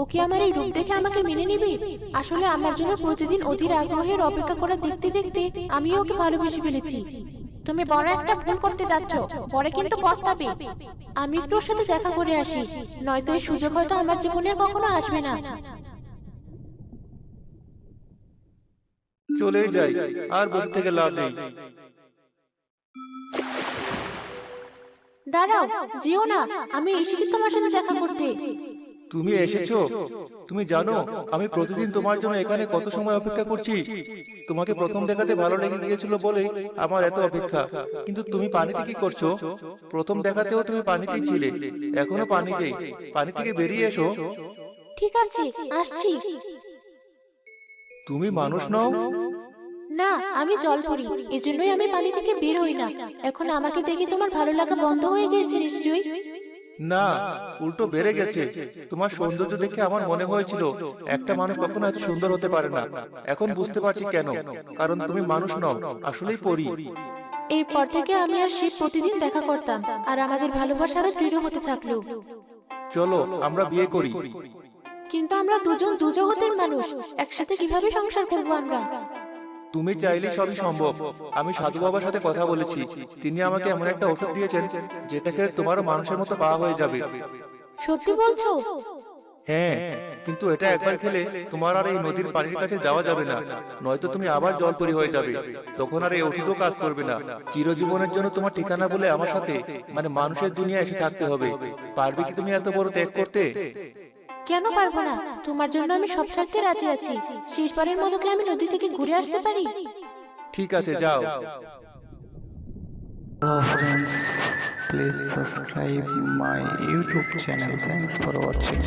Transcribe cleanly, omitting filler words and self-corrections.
ও কি আমার এই রূপ দেখে আমাকে মেনে নেবে? আসলে আমার জন্য প্রতিদিন অধীর আগ্রহের অপেক্ষা করা দেখতে দেখতে আমিও ওকে ভালোবেসে ফেলেছি। তুমি বড় একটা ভুল করতে যাচ্ছ, পরে কিন্তু পস্তাবে। আমি একটু ওর সাথে দেখা করে আসি, নয়তো এই সুযোগ হয়তো আমার জীবনের কখনো আসবে না। চলেই যাই, আর বসে থেকে লাভ নেই। দাঁড়াও, যেও না, আমি এসেছি তোমার সাথে দেখা করতে। তুমি এসেছো? তুমি জানো আমি প্রতিদিন তোমার জন্য এখানে কত সময় অপেক্ষা করছি। তোমাকে প্রথম দেখাতে ভালো লেগে গিয়েছিল বলে আমার এত অপেক্ষা। কিন্তু তুমি পানিতে কি করছো? প্রথম দেখাতেও তুমি পানিতেই ছিলে, এখনো পানিতেই। পানি থেকে বেরিয়ে এসো। ঠিক আছে, আসছি। তুমি মানুষ নও? না, আমি জলপরি, এজন্যই আমি পানি থেকে বের হই না। এখন আমাকে দেখে তোমার ভালো লাগা বন্ধ হয়ে গেছে নিশ্চয়ই। না, উল্টো বেড়ে গেছে। তোমার সৌন্দর্য দেখে আমার মনে হয়েছিল একটা মানুষ কখনো এত সুন্দর হতে পারে না। এখন বুঝতে পারছি কেন, কারণ তুমি মানুষ নও, আসলেই পরী। এরপর থেকে আমি আর শিব প্রতিদিন দেখা করতাম, আর আমাদের ভালোবাসা আরো দৃঢ় হতে থাকলো। চলো আমরা বিয়ে করি। কিন্তু আমরা দুজন দু জগতের মানুষ, একসাথে কিভাবে সংসার করবো আমরা? তুমি চাইলে সবই সম্ভব। আমি সাধু বাবার সাথে কথা বলেছি, তিনি আমাকে এমন একটা ওষুধ দিয়েছেন যেটা খেলে তোমারও মানুষের মতো পা হয়ে যাবে। সত্যি বলছো? হ্যাঁ, কিন্তু এটা একবার খেলে তোমার আর এই নদীর পানির কাছে যাওয়া যাবে না, নয়তো তুমি আবার জলপরি হয়ে যাবে। তখন আর এই ওষুধও কাজ করবে না। চিরজীবনের জন্য তোমার ঠিকানা বলে আমার সাথে, মানে মানুষের দুনিয়া এসে থাকতে হবে। পারবে কি তুমি এত বড় ত্যাগ করতে? কেন পারবো না? তোমার জন্য আমি সব স্বার্থে রাজি আছি। শেষবারের মতো কি আমি নদী থেকে ঘুরে আসতে পারি? ঠিক আছে, যাও। Hello friends, please subscribe my YouTube channel. Thanks for watching.